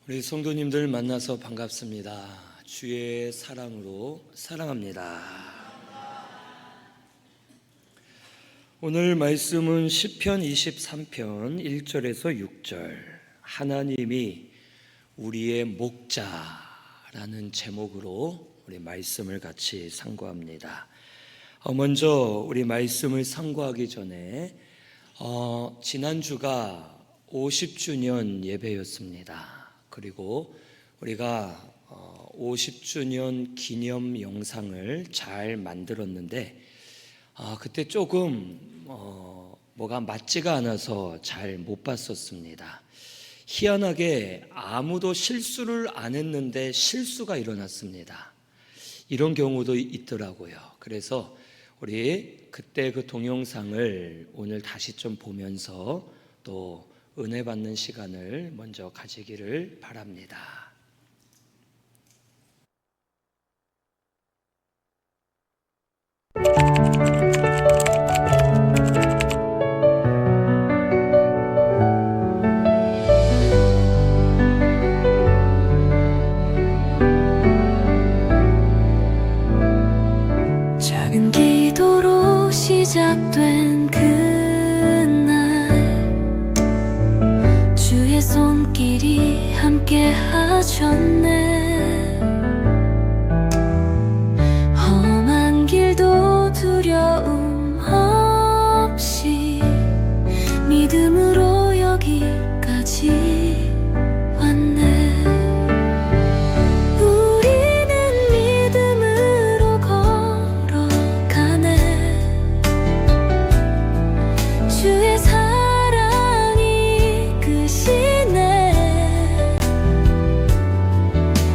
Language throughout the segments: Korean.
우리 성도님들 만나서 반갑습니다. 주의 사랑으로 사랑합니다. 오늘 말씀은 시편 23편 1절에서 6절, 하나님이 우리의 목자라는 제목으로 우리 말씀을 같이 상고합니다. 먼저 우리 말씀을 상고하기 전에 지난주가 50주년 예배였습니다. 그리고 우리가 50주년 기념 영상을 잘 만들었는데 그때 조금 뭐가 맞지가 않아서 잘 못 봤었습니다. 희한하게 아무도 실수를 안 했는데 실수가 일어났습니다. 이런 경우도 있더라고요. 그래서 우리 그때 그 동영상을 오늘 다시 좀 보면서 또 은혜 받는 시간을 먼저 가지기를 바랍니다. 작은 기도로 시작된 주의 손길이 함께 하셨네. 험한 길도 두려움 없이 믿음으로 여기까지 왔네. 우리는 믿음으로 걸어가네. 주의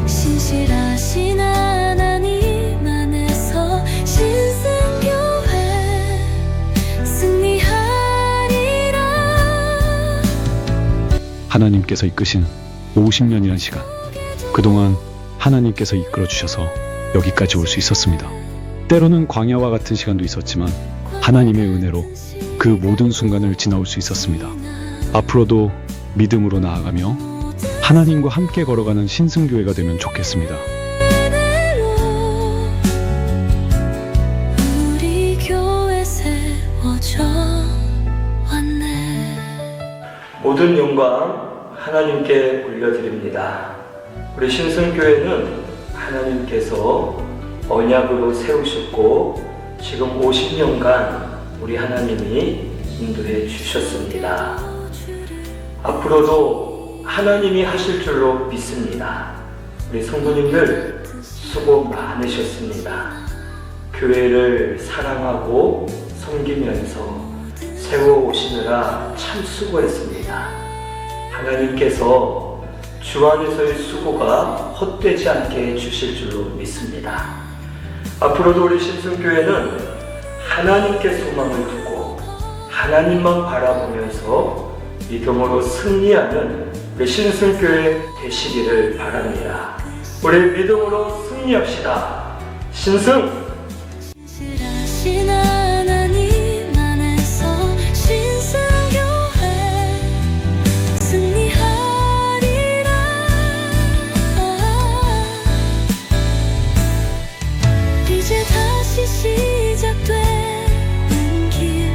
신실하신 하나님 안에서 신승교회 승리하리라. 하나님께서 이끄신 50년이란 시간, 그동안 하나님께서 이끌어 주셔서 여기까지 올 수 있었습니다. 때로는 광야와 같은 시간도 있었지만 하나님의 은혜로 그 모든 순간을 지나올 수 있었습니다. 앞으로도 믿음으로 나아가며 하나님과 함께 걸어가는 신승교회가 되면 좋겠습니다. 우리 교회 세워져 왔네. 모든 영광 하나님께 올려드립니다. 우리 신승교회는 하나님께서 언약으로 세우셨고 지금 50년간 우리 하나님이 인도해 주셨습니다. 앞으로도 하나님이 하실 줄로 믿습니다. 우리 성도님들 수고 많으셨습니다. 교회를 사랑하고 섬기면서 세워오시느라 참 수고했습니다. 하나님께서 주 안에서의 수고가 헛되지 않게 해주실 줄로 믿습니다. 앞으로도 우리 신승교회는 하나님께 소망을 두고 하나님만 바라보면서 믿음으로 승리하는 우리 신승교회 되시기를 바랍니다. 우리 믿음으로 승리합시다. 신승! 신실하신 하나님 안에서 신승교회 승리하리라. 이제 다시 시작되는 길,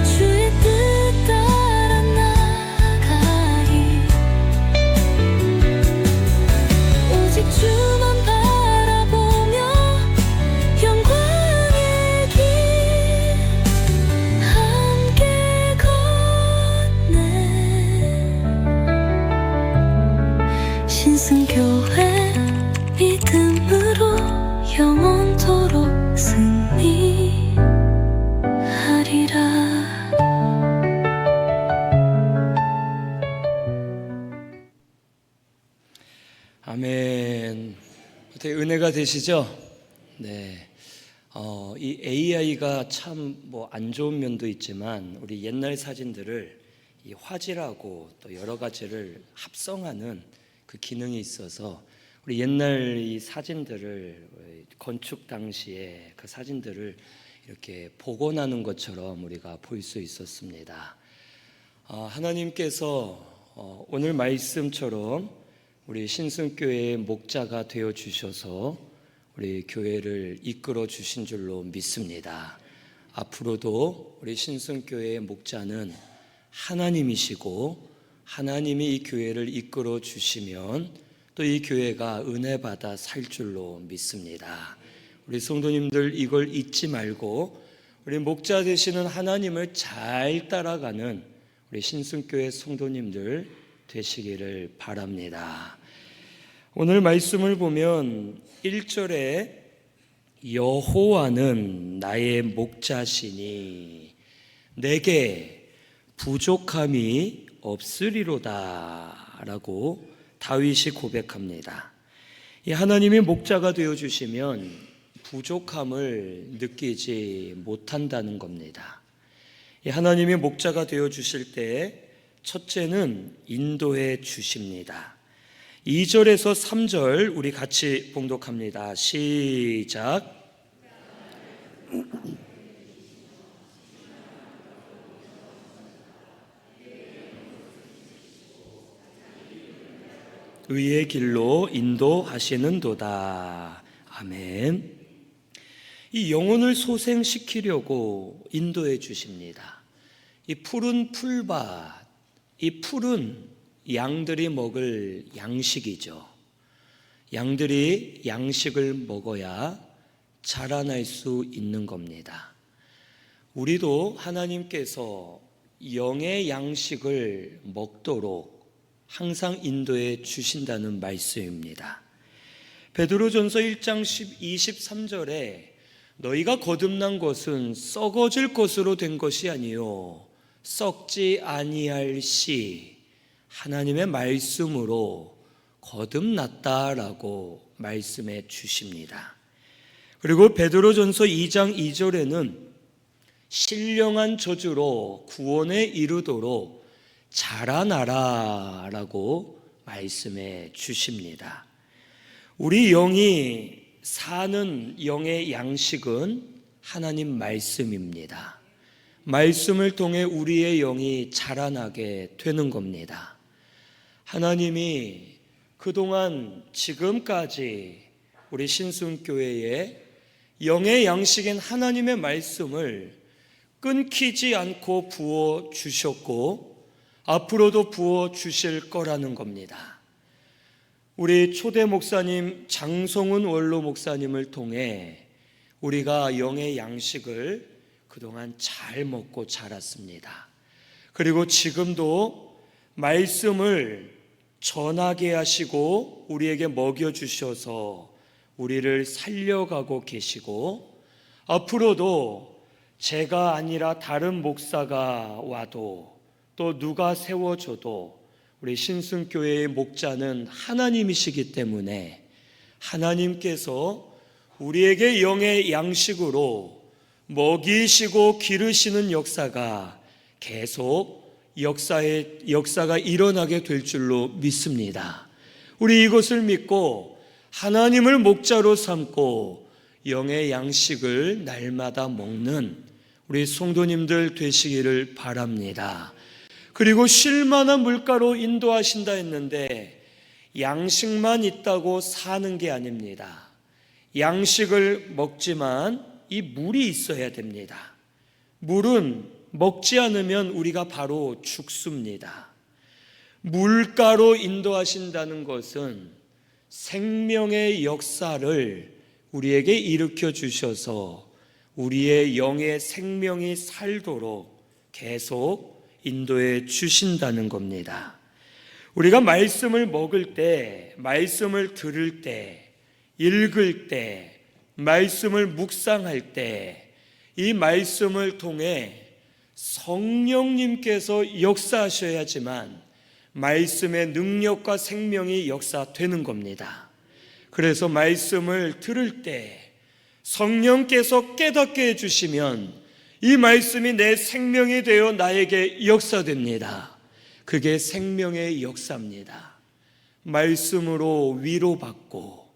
주의 뜻 따라 나가리. 오직 주만 바라보며 영광의 길 함께 걷네. 신승교회 믿음으로 영원토록 승리하리라. 아멘. 어떻게 은혜가 되시죠? 네. 이 AI가 참 뭐 안 좋은 면도 있지만 우리 옛날 사진들을 이 화질하고 또 여러 가지를 합성하는 그 기능이 있어서 우리 옛날 이 사진들을 건축 당시에 그 사진들을 이렇게 복원하는 것처럼 우리가 볼 수 있었습니다. 하나님께서 오늘 말씀처럼 우리 신승교회의 목자가 되어 주셔서 우리 교회를 이끌어 주신 줄로 믿습니다. 앞으로도 우리 신승교회의 목자는 하나님이시고 하나님이 이 교회를 이끌어 주시면 또 이 교회가 은혜 받아 살 줄로 믿습니다. 우리 성도님들 이걸 잊지 말고 우리 목자 되시는 하나님을 잘 따라가는 우리 신승교회 성도님들 되시기를 바랍니다. 오늘 말씀을 보면 1절에 여호와는 나의 목자시니 내게 부족함이 없으리로다 라고 다윗이 고백합니다. 이 하나님이 목자가 되어주시면 부족함을 느끼지 못한다는 겁니다. 이 하나님이 목자가 되어주실 때 첫째는 인도해 주십니다. 2절에서 3절 우리 같이 봉독합니다. 시작. 의의 길로 인도하시는도다. 아멘. 이 영혼을 소생시키려고 인도해 주십니다. 이 푸른 풀밭, 이 풀은 양들이 먹을 양식이죠. 양들이 양식을 먹어야 자라날 수 있는 겁니다. 우리도 하나님께서 영의 양식을 먹도록 항상 인도해 주신다는 말씀입니다. 베드로전서 1장 23절에 너희가 거듭난 것은 썩어질 것으로 된 것이 아니요 썩지 아니할 시 하나님의 말씀으로 거듭났다라고 말씀해 주십니다. 그리고 베드로전서 2장 2절에는 신령한 저주로 구원에 이르도록 자라나라 라고 말씀해 주십니다. 우리 영이 사는 영의 양식은 하나님 말씀입니다. 말씀을 통해 우리의 영이 자라나게 되는 겁니다. 하나님이 그동안 지금까지 우리 신순교회에 영의 양식인 하나님의 말씀을 끊기지 않고 부어 주셨고 앞으로도 부어 주실 거라는 겁니다. 우리 초대 목사님 장성훈 원로 목사님을 통해 우리가 영의 양식을 그동안 잘 먹고 자랐습니다. 그리고 지금도 말씀을 전하게 하시고 우리에게 먹여주셔서 우리를 살려가고 계시고 앞으로도 제가 아니라 다른 목사가 와도 또 누가 세워줘도 우리 신승교회의 목자는 하나님이시기 때문에 하나님께서 우리에게 영의 양식으로 먹이시고 기르시는 역사가 계속 역사가 일어나게 될 줄로 믿습니다. 우리 이것을 믿고 하나님을 목자로 삼고 영의 양식을 날마다 먹는 우리 성도님들 되시기를 바랍니다. 그리고 쉴만한 물가로 인도하신다 했는데 양식만 있다고 사는 게 아닙니다. 양식을 먹지만 이 물이 있어야 됩니다. 물은 먹지 않으면 우리가 바로 죽습니다. 물가로 인도하신다는 것은 생명의 역사를 우리에게 일으켜 주셔서 우리의 영의 생명이 살도록 계속 인도해 주신다는 겁니다. 우리가 말씀을 먹을 때, 말씀을 들을 때, 읽을 때, 말씀을 묵상할 때, 이 말씀을 통해 성령님께서 역사하셔야지만 말씀의 능력과 생명이 역사되는 겁니다. 그래서 말씀을 들을 때 성령께서 깨닫게 해주시면 이 말씀이 내 생명이 되어 나에게 역사됩니다. 그게 생명의 역사입니다. 말씀으로 위로받고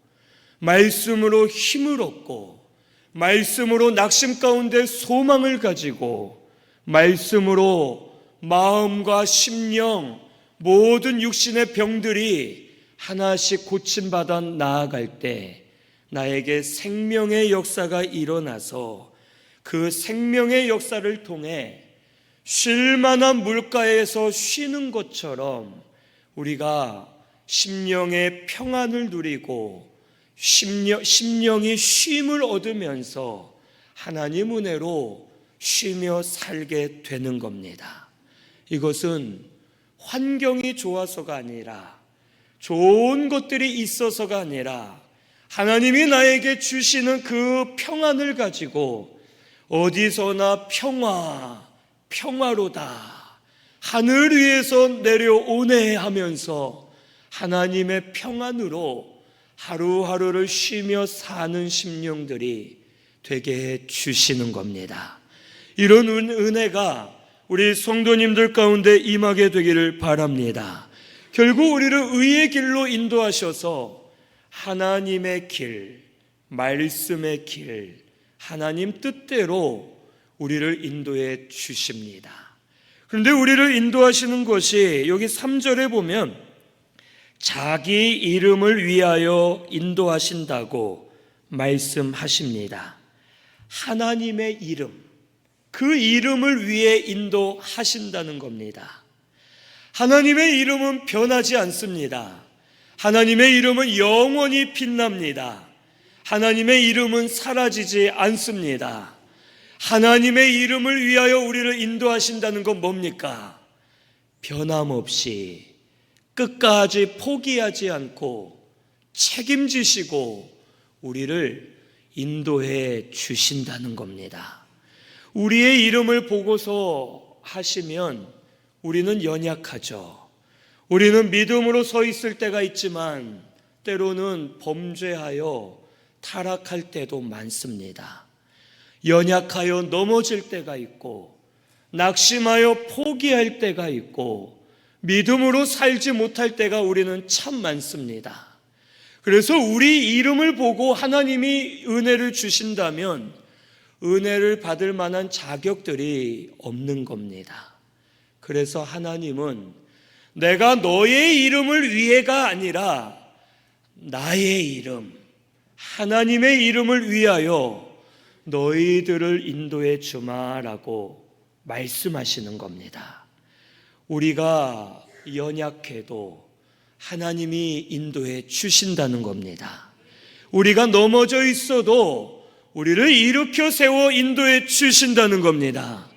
말씀으로 힘을 얻고 말씀으로 낙심 가운데 소망을 가지고 말씀으로 마음과 심령 모든 육신의 병들이 하나씩 고침받아 나아갈 때 나에게 생명의 역사가 일어나서 그 생명의 역사를 통해 쉴 만한 물가에서 쉬는 것처럼 우리가 심령의 평안을 누리고 심령이 쉼을 얻으면서 하나님 은혜로 쉬며 살게 되는 겁니다. 이것은 환경이 좋아서가 아니라 좋은 것들이 있어서가 아니라 하나님이 나에게 주시는 그 평안을 가지고 어디서나 평화로다, 하늘 위에서 내려오네 하면서 하나님의 평안으로 하루하루를 쉬며 사는 심령들이 되게 해 주시는 겁니다. 이런 은혜가 우리 성도님들 가운데 임하게 되기를 바랍니다. 결국 우리를 의의 길로 인도하셔서 하나님의 길, 말씀의 길, 하나님 뜻대로 우리를 인도해 주십니다. 그런데 우리를 인도하시는 것이 여기 3절에 보면 자기 이름을 위하여 인도하신다고 말씀하십니다. 하나님의 이름, 그 이름을 위해 인도하신다는 겁니다. 하나님의 이름은 변하지 않습니다. 하나님의 이름은 영원히 빛납니다. 하나님의 이름은 사라지지 않습니다. 하나님의 이름을 위하여 우리를 인도하신다는 건 뭡니까? 변함없이 끝까지 포기하지 않고 책임지시고 우리를 인도해 주신다는 겁니다. 우리의 이름을 보고서 하시면 우리는 연약하죠. 우리는 믿음으로 서 있을 때가 있지만 때로는 범죄하여 타락할 때도 많습니다. 연약하여 넘어질 때가 있고 낙심하여 포기할 때가 있고 믿음으로 살지 못할 때가 우리는 참 많습니다. 그래서 우리 이름을 보고 하나님이 은혜를 주신다면 은혜를 받을 만한 자격들이 없는 겁니다. 그래서 하나님은 내가 너의 이름을 위해가 아니라 나의 이름, 하나님의 이름을 위하여 너희들을 인도해 주마라고 말씀하시는 겁니다. 우리가 연약해도 하나님이 인도해 주신다는 겁니다. 우리가 넘어져 있어도 우리를 일으켜 세워 인도해 주신다는 겁니다.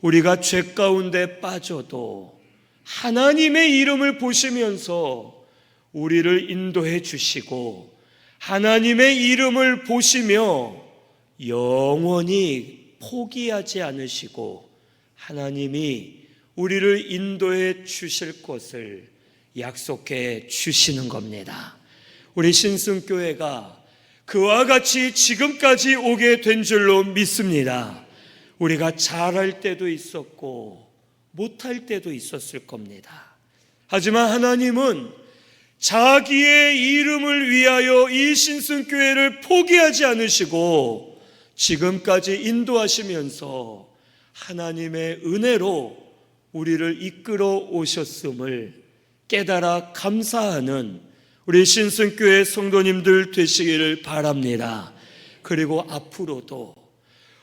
우리가 죄 가운데 빠져도 하나님의 이름을 보시면서 우리를 인도해 주시고 하나님의 이름을 보시며 영원히 포기하지 않으시고 하나님이 우리를 인도해 주실 것을 약속해 주시는 겁니다. 우리 신승교회가 그와 같이 지금까지 오게 된 줄로 믿습니다. 우리가 잘할 때도 있었고 못할 때도 있었을 겁니다. 하지만 하나님은 자기의 이름을 위하여 이 신승교회를 포기하지 않으시고 지금까지 인도하시면서 하나님의 은혜로 우리를 이끌어 오셨음을 깨달아 감사하는 우리 신승교회 성도님들 되시기를 바랍니다. 그리고 앞으로도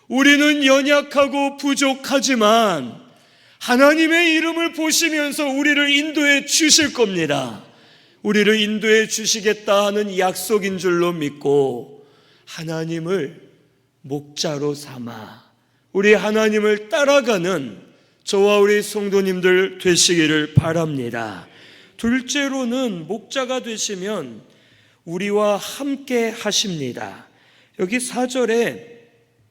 우리는 연약하고 부족하지만 하나님의 이름을 보시면서 우리를 인도해 주실 겁니다. 우리를 인도해 주시겠다 하는 약속인 줄로 믿고 하나님을 목자로 삼아 우리 하나님을 따라가는 저와 우리 성도님들 되시기를 바랍니다. 둘째로는 목자가 되시면 우리와 함께 하십니다. 여기 4절에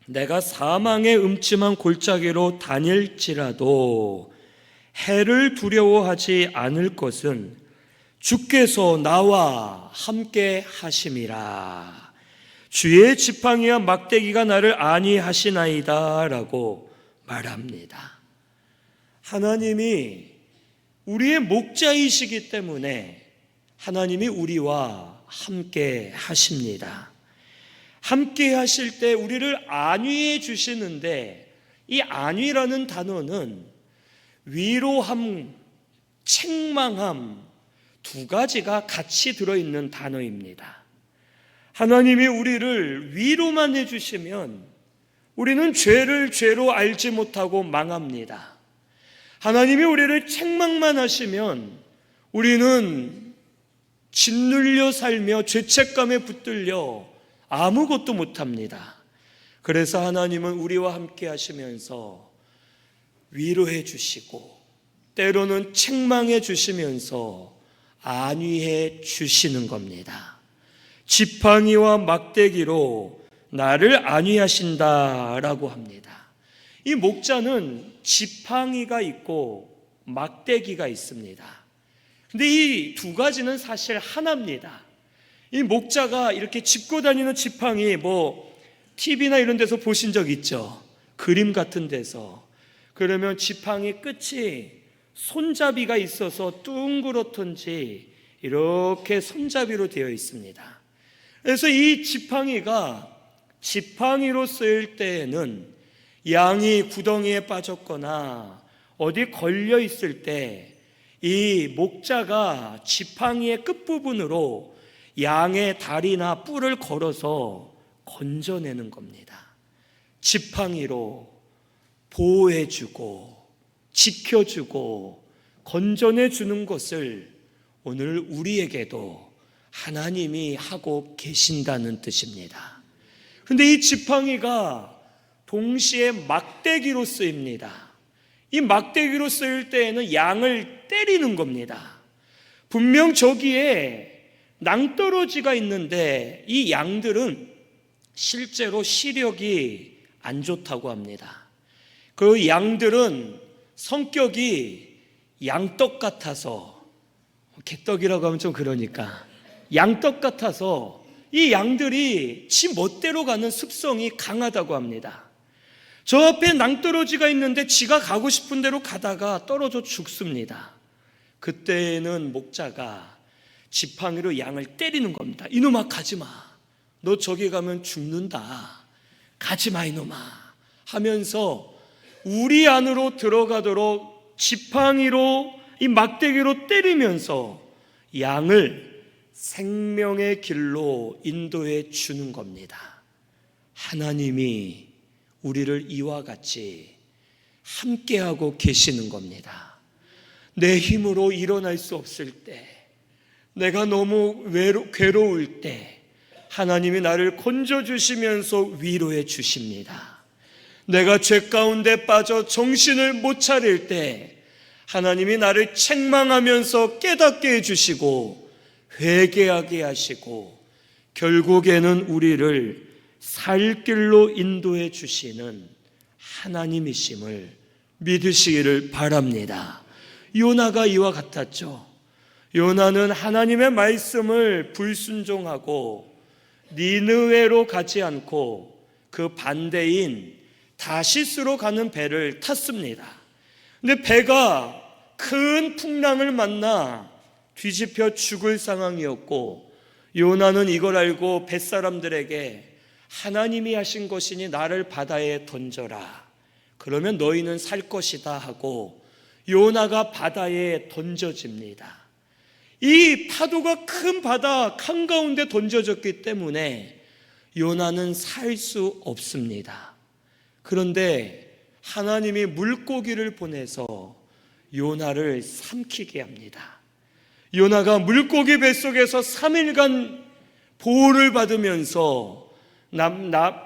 내가 사망의 음침한 골짜기로 다닐지라도 해를 두려워하지 않을 것은 주께서 나와 함께 하심이라. 주의 지팡이와 막대기가 나를 안위하시나이다 라고 말합니다. 하나님이 우리의 목자이시기 때문에 하나님이 우리와 함께 하십니다. 함께 하실 때 우리를 안위해 주시는데 이 안위라는 단어는 위로함, 책망함 두 가지가 같이 들어있는 단어입니다. 하나님이 우리를 위로만 해주시면 우리는 죄를 죄로 알지 못하고 망합니다. 하나님이 우리를 책망만 하시면 우리는 짓눌려 살며 죄책감에 붙들려 아무것도 못합니다. 그래서 하나님은 우리와 함께 하시면서 위로해 주시고 때로는 책망해 주시면서 안위해 주시는 겁니다. 지팡이와 막대기로 나를 안위하신다라고 합니다. 이 목자는 지팡이가 있고 막대기가 있습니다. 근데 이 두 가지는 사실 하나입니다. 이 목자가 이렇게 짚고 다니는 지팡이 TV나 이런 데서 보신 적 있죠? 그림 같은 데서. 그러면 지팡이 끝이 손잡이가 있어서 둥그렇던지 이렇게 손잡이로 되어 있습니다. 그래서 이 지팡이가 지팡이로 쓰일 때에는 양이 구덩이에 빠졌거나 어디 걸려 있을 때 이 목자가 지팡이의 끝부분으로 양의 다리나 뿔을 걸어서 건져내는 겁니다. 지팡이로 보호해주고 지켜주고 건져내주는 것을 오늘 우리에게도 하나님이 하고 계신다는 뜻입니다. 그런데 이 지팡이가 동시에 막대기로 쓰입니다. 이 막대기로 쓰일 때에는 양을 때리는 겁니다. 분명 저기에 낭떠러지가 있는데 이 양들은 실제로 시력이 안 좋다고 합니다. 그 양들은 성격이 양떡 같아서, 개떡이라고 하면 좀 그러니까 양떡 같아서 이 양들이 지 멋대로 가는 습성이 강하다고 합니다. 저 앞에 낭떠러지가 있는데 지가 가고 싶은 대로 가다가 떨어져 죽습니다. 그때는 목자가 지팡이로 양을 때리는 겁니다. 이놈아 가지마, 너 저기 가면 죽는다, 가지마 이놈아 하면서 우리 안으로 들어가도록 지팡이로 이 막대기로 때리면서 양을 생명의 길로 인도해 주는 겁니다. 하나님이 우리를 이와 같이 함께하고 계시는 겁니다. 내 힘으로 일어날 수 없을 때, 내가 너무 괴로울 때 하나님이 나를 건져주시면서 위로해 주십니다. 내가 죄 가운데 빠져 정신을 못 차릴 때 하나님이 나를 책망하면서 깨닫게 해주시고 회개하게 하시고 결국에는 우리를 살 길로 인도해 주시는 하나님이심을 믿으시기를 바랍니다. 요나가 이와 같았죠. 요나는 하나님의 말씀을 불순종하고 니느웨로 가지 않고 그 반대인 다시스로 가는 배를 탔습니다. 근데 배가 큰 풍랑을 만나 뒤집혀 죽을 상황이었고 요나는 이걸 알고 뱃사람들에게 하나님이 하신 것이니 나를 바다에 던져라, 그러면 너희는 살 것이다 하고 요나가 바다에 던져집니다. 이 파도가 큰 바다 한가운데 던져졌기 때문에 요나는 살 수 없습니다. 그런데 하나님이 물고기를 보내서 요나를 삼키게 합니다. 요나가 물고기 뱃속에서 3일간 보호를 받으면서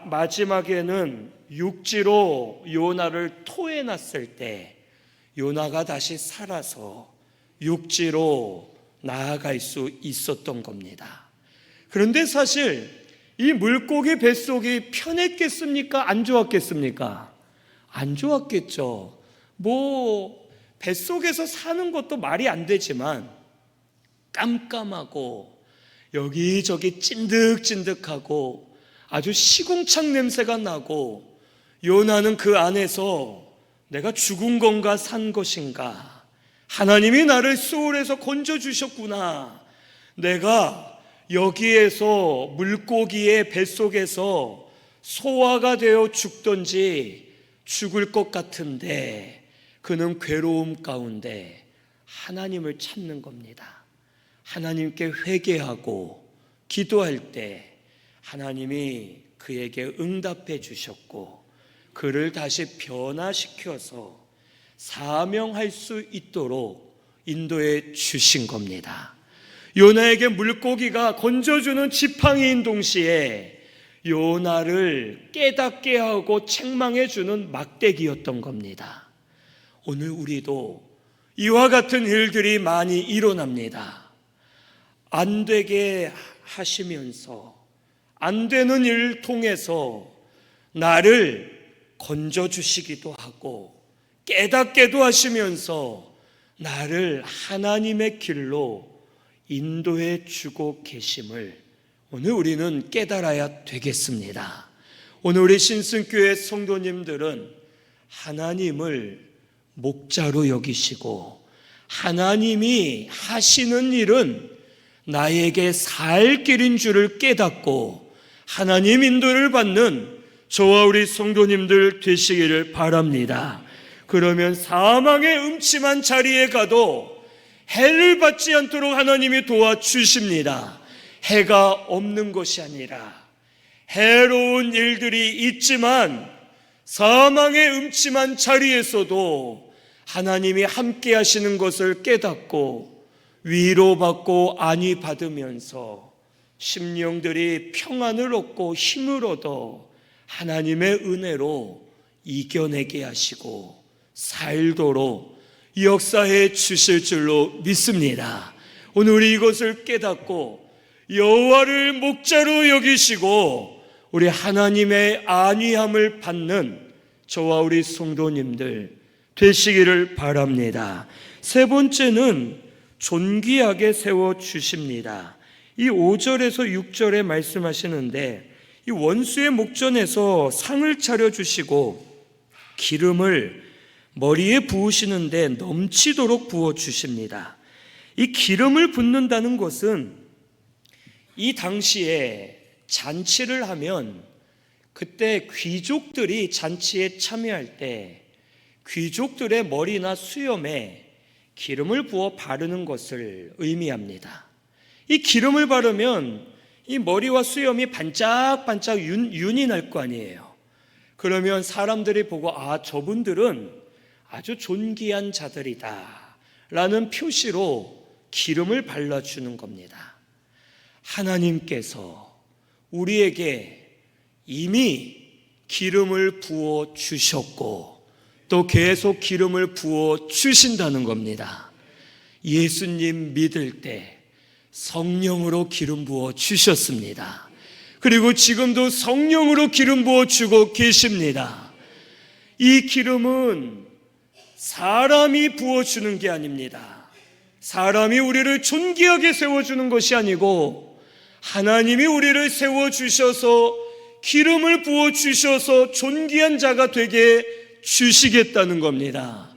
마지막에는 육지로 요나를 토해놨을 때 요나가 다시 살아서 육지로 나아갈 수 있었던 겁니다. 그런데 사실 이 물고기 뱃속이 편했겠습니까? 안 좋았겠습니까? 안 좋았겠죠. 뱃속에서 사는 것도 말이 안 되지만 깜깜하고 여기저기 찐득찐득하고 아주 시궁창 냄새가 나고 요나는 그 안에서 내가 죽은 건가 산 것인가, 하나님이 나를 소홀에서 건져주셨구나, 내가 여기에서 물고기의 뱃속에서 소화가 되어 죽던지 죽을 것 같은데 그는 괴로움 가운데 하나님을 찾는 겁니다. 하나님께 회개하고 기도할 때 하나님이 그에게 응답해 주셨고 그를 다시 변화시켜서 사명할 수 있도록 인도해 주신 겁니다. 요나에게 물고기가 건져주는 지팡이인 동시에 요나를 깨닫게 하고 책망해 주는 막대기였던 겁니다. 오늘 우리도 이와 같은 일들이 많이 일어납니다. 안 되게 하시면서 안 되는 일을 통해서 나를 건져주시기도 하고 깨닫게도 하시면서 나를 하나님의 길로 인도해 주고 계심을 오늘 우리는 깨달아야 되겠습니다. 오늘 우리 신승교회 성도님들은 하나님을 목자로 여기시고 하나님이 하시는 일은 나에게 살 길인 줄을 깨닫고 하나님 인도를 받는 저와 우리 성도님들 되시기를 바랍니다. 그러면 사망의 음침한 자리에 가도 해를 받지 않도록 하나님이 도와주십니다. 해가 없는 것이 아니라 해로운 일들이 있지만 사망의 음침한 자리에서도 하나님이 함께 하시는 것을 깨닫고 위로받고 안위 받으면서 심령들이 평안을 얻고 힘을 얻어 하나님의 은혜로 이겨내게 하시고 살도록 역사해 주실 줄로 믿습니다. 오늘 우리 이것을 깨닫고 여호와를 목자로 여기시고 우리 하나님의 안위함을 받는 저와 우리 성도님들 되시기를 바랍니다. 세 번째는 존귀하게 세워주십니다. 이 5절에서 6절에 말씀하시는데 이 원수의 목전에서 상을 차려주시고 기름을 머리에 부으시는데 넘치도록 부어주십니다. 이 기름을 붓는다는 것은 이 당시에 잔치를 하면 그때 귀족들이 잔치에 참여할 때 귀족들의 머리나 수염에 기름을 부어 바르는 것을 의미합니다. 이 기름을 바르면 이 머리와 수염이 반짝반짝 윤이 날 거 아니에요. 그러면 사람들이 보고 저분들은 아주 존귀한 자들이다 라는 표시로 기름을 발라주는 겁니다. 하나님께서 우리에게 이미 기름을 부어 주셨고 또 계속 기름을 부어 주신다는 겁니다. 예수님 믿을 때 성령으로 기름 부어 주셨습니다. 그리고 지금도 성령으로 기름 부어 주고 계십니다. 이 기름은 사람이 부어주는 게 아닙니다. 사람이 우리를 존귀하게 세워주는 것이 아니고 하나님이 우리를 세워주셔서 기름을 부어주셔서 존귀한 자가 되게 주시겠다는 겁니다.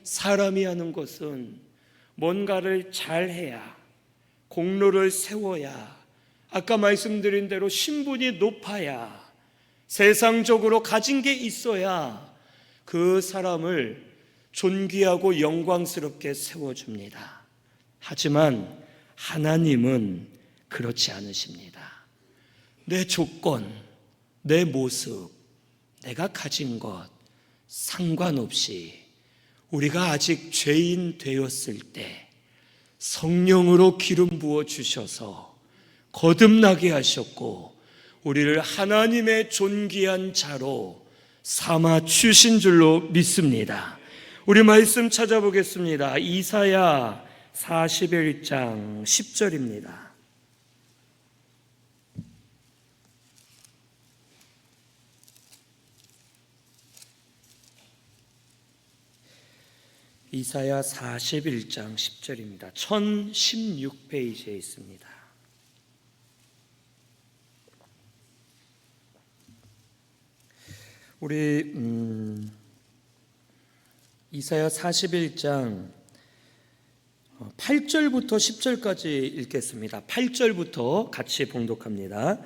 사람이 하는 것은 뭔가를 잘해야, 공로를 세워야, 아까 말씀드린 대로 신분이 높아야, 세상적으로 가진 게 있어야 그 사람을 존귀하고 영광스럽게 세워줍니다. 하지만 하나님은 그렇지 않으십니다. 내 조건, 내 모습, 내가 가진 것 상관없이 우리가 아직 죄인 되었을 때 성령으로 기름 부어 주셔서 거듭나게 하셨고 우리를 하나님의 존귀한 자로 삼아 주신 줄로 믿습니다. 우리 말씀 찾아보겠습니다. 이사야 41장 10절입니다. 이사야 41장 10절입니다. 1016페이지에 있습니다. 우리 이사야 41장 8절부터 10절까지 읽겠습니다. 8절부터 같이 봉독합니다.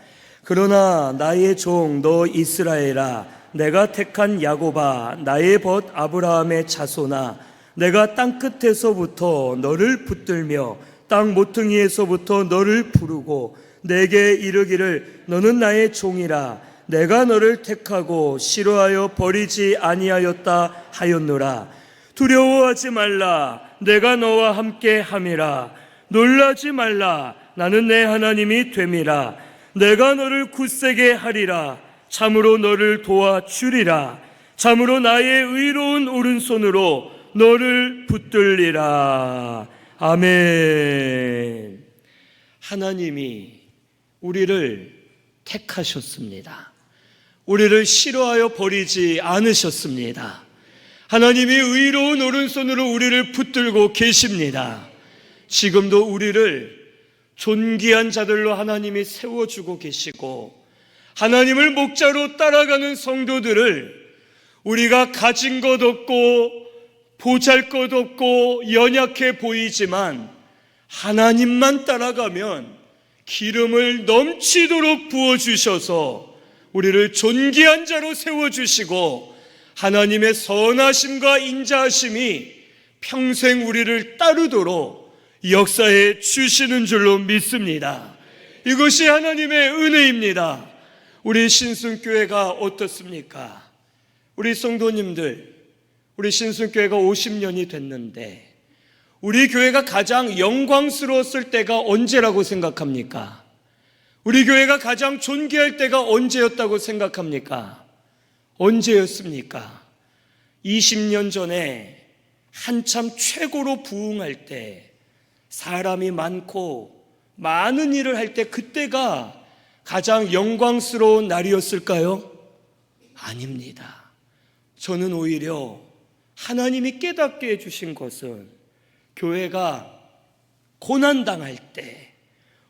그러나 나의 종 너 이스라엘아, 내가 택한 야곱아, 나의 벗 아브라함의 자손아, 내가 땅끝에서부터 너를 붙들며 땅 모퉁이에서부터 너를 부르고 내게 이르기를 너는 나의 종이라 내가 너를 택하고 싫어하여 버리지 아니하였다 하였노라. 두려워하지 말라 내가 너와 함께 함이라. 놀라지 말라 나는 내 하나님이 됨이라. 내가 너를 굳세게 하리라. 참으로 너를 도와주리라. 참으로 나의 의로운 오른손으로 너를 붙들리라. 아멘. 하나님이 우리를 택하셨습니다. 우리를 싫어하여 버리지 않으셨습니다. 하나님이 의로운 오른손으로 우리를 붙들고 계십니다. 지금도 우리를 존귀한 자들로 하나님이 세워주고 계시고 하나님을 목자로 따라가는 성도들을 우리가 가진 것 없고 보잘 것 없고 연약해 보이지만 하나님만 따라가면 기름을 넘치도록 부어주셔서 우리를 존귀한 자로 세워주시고 하나님의 선하심과 인자하심이 평생 우리를 따르도록 역사해 주시는 줄로 믿습니다. 이것이 하나님의 은혜입니다. 우리 신순교회가 어떻습니까? 우리 성도님들, 우리 신순교회가 50년이 됐는데 우리 교회가 가장 영광스러웠을 때가 언제라고 생각합니까? 우리 교회가 가장 존귀할 때가 언제였다고 생각합니까? 언제였습니까? 20년 전에 한참 최고로 부흥할 때 사람이 많고 많은 일을 할 때 그때가 가장 영광스러운 날이었을까요? 아닙니다. 저는 오히려 하나님이 깨닫게 해주신 것은 교회가 고난당할 때,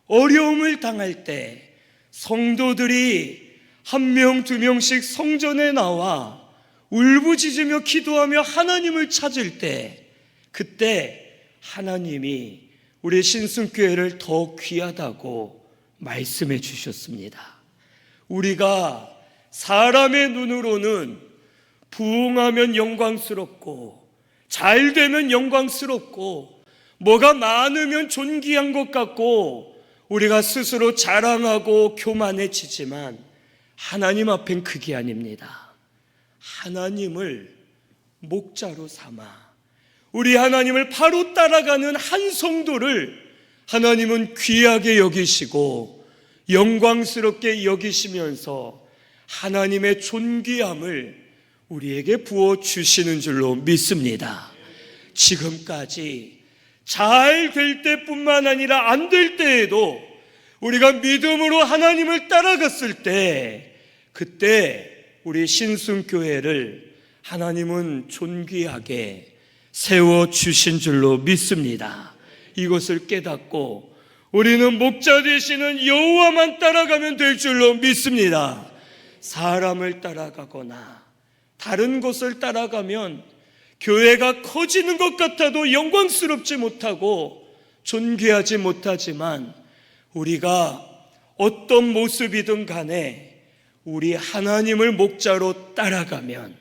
어려움을 당할 때 성도들이 한 명, 두 명씩 성전에 나와 울부짖으며 기도하며 하나님을 찾을 때 그때 하나님이 우리 신순교회를 더 귀하다고 말씀해 주셨습니다. 우리가 사람의 눈으로는 부흥하면 영광스럽고 잘 되면 영광스럽고 뭐가 많으면 존귀한 것 같고 우리가 스스로 자랑하고 교만해지지만 하나님 앞엔 그게 아닙니다. 하나님을 목자로 삼아 우리 하나님을 바로 따라가는 한 성도를 하나님은 귀하게 여기시고 영광스럽게 여기시면서 하나님의 존귀함을 우리에게 부어주시는 줄로 믿습니다. 지금까지 잘 될 때뿐만 아니라 안 될 때에도 우리가 믿음으로 하나님을 따라갔을 때 그때 우리 신순교회를 하나님은 존귀하게 세워주신 줄로 믿습니다. 이것을 깨닫고 우리는 목자 되시는 여호와만 따라가면 될 줄로 믿습니다. 사람을 따라가거나 다른 곳을 따라가면 교회가 커지는 것 같아도 영광스럽지 못하고 존귀하지 못하지만 우리가 어떤 모습이든 간에 우리 하나님을 목자로 따라가면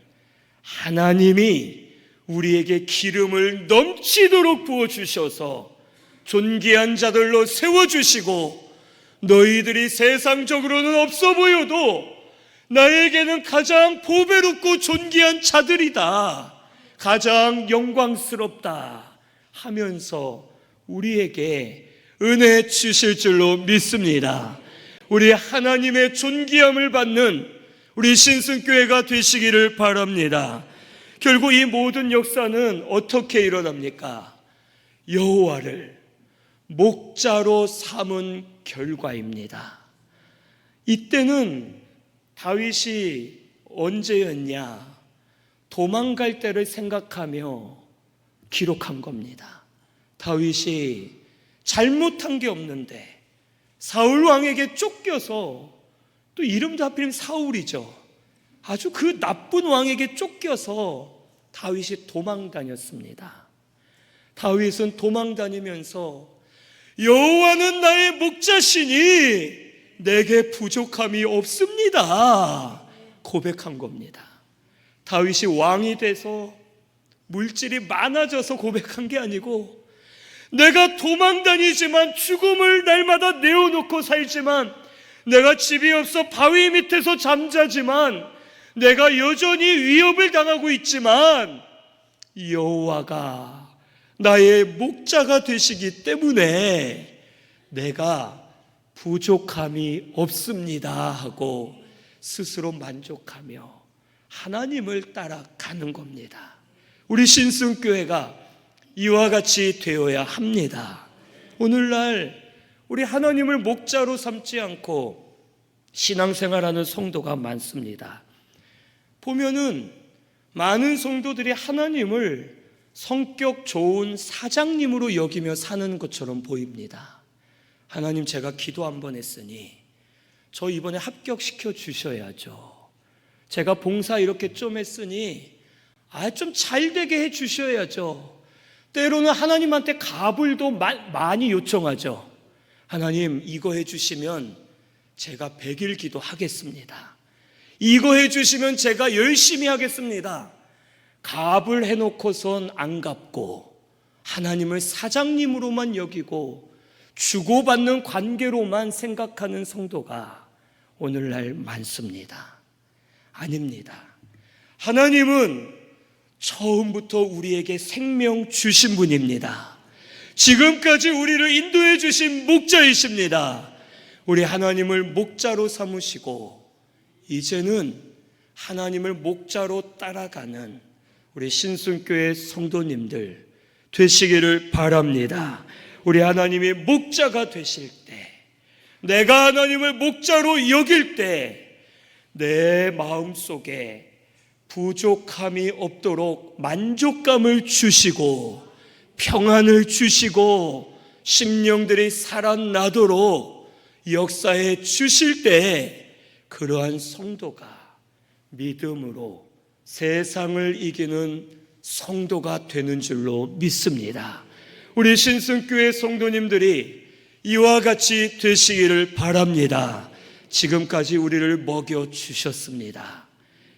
하나님이 우리에게 기름을 넘치도록 부어주셔서 존귀한 자들로 세워주시고 너희들이 세상적으로는 없어 보여도 나에게는 가장 보배롭고 존귀한 자들이다, 가장 영광스럽다 하면서 우리에게 은혜 주실 줄로 믿습니다. 우리 하나님의 존귀함을 받는 우리 신순교회가 되시기를 바랍니다. 결국 이 모든 역사는 어떻게 일어납니까? 여호와를 목자로 삼은 결과입니다. 이때는 다윗이 언제였냐? 도망갈 때를 생각하며 기록한 겁니다. 다윗이 잘못한 게 없는데 사울 왕에게 쫓겨서, 또 이름도 하필이면 사울이죠. 아주 그 나쁜 왕에게 쫓겨서 다윗이 도망 다녔습니다. 다윗은 도망 다니면서 여호와는 나의 목자시니 내게 부족함이 없습니다 고백한 겁니다. 다윗이 왕이 돼서 물질이 많아져서 고백한 게 아니고, 내가 도망 다니지만, 죽음을 날마다 내어놓고 살지만, 내가 집이 없어 바위 밑에서 잠자지만, 내가 여전히 위협을 당하고 있지만 여호와가 나의 목자가 되시기 때문에 내가 부족함이 없습니다 하고 스스로 만족하며 하나님을 따라가는 겁니다. 우리 신승교회가 이와 같이 되어야 합니다. 오늘날 우리 하나님을 목자로 삼지 않고 신앙생활하는 성도가 많습니다. 보면은 많은 성도들이 하나님을 성격 좋은 사장님으로 여기며 사는 것처럼 보입니다. 하나님, 제가 기도 한번 했으니 저 이번에 합격시켜 주셔야죠. 제가 봉사 이렇게 좀 했으니 좀 잘 되게 해 주셔야죠. 때로는 하나님한테 가불도 많이 요청하죠. 하나님, 이거 해 주시면 제가 100일 기도하겠습니다. 이거 해 주시면 제가 열심히 하겠습니다. 갑을 해놓고선 안 갚고 하나님을 사장님으로만 여기고 주고받는 관계로만 생각하는 성도가 오늘날 많습니다. 아닙니다. 하나님은 처음부터 우리에게 생명 주신 분입니다. 지금까지 우리를 인도해 주신 목자이십니다. 우리 하나님을 목자로 삼으시고 이제는 하나님을 목자로 따라가는 우리 신승교회 성도님들 되시기를 바랍니다. 우리 하나님이 목자가 되실 때, 내가 하나님을 목자로 여길 때 내 마음속에 부족함이 없도록 만족감을 주시고 평안을 주시고 심령들이 살아나도록 역사해 주실 때 그러한 성도가 믿음으로 세상을 이기는 성도가 되는 줄로 믿습니다. 우리 신승교회 성도님들이 이와 같이 되시기를 바랍니다. 지금까지 우리를 먹여주셨습니다.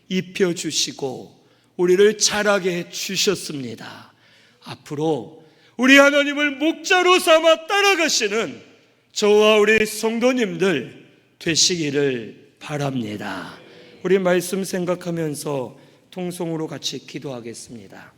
입혀주시고 우리를 자라게 해주셨습니다. 앞으로 우리 하나님을 목자로 삼아 따라가시는 저와 우리 성도님들 되시기를 바랍니다. 우리 말씀 생각하면서 통성으로 같이 기도하겠습니다.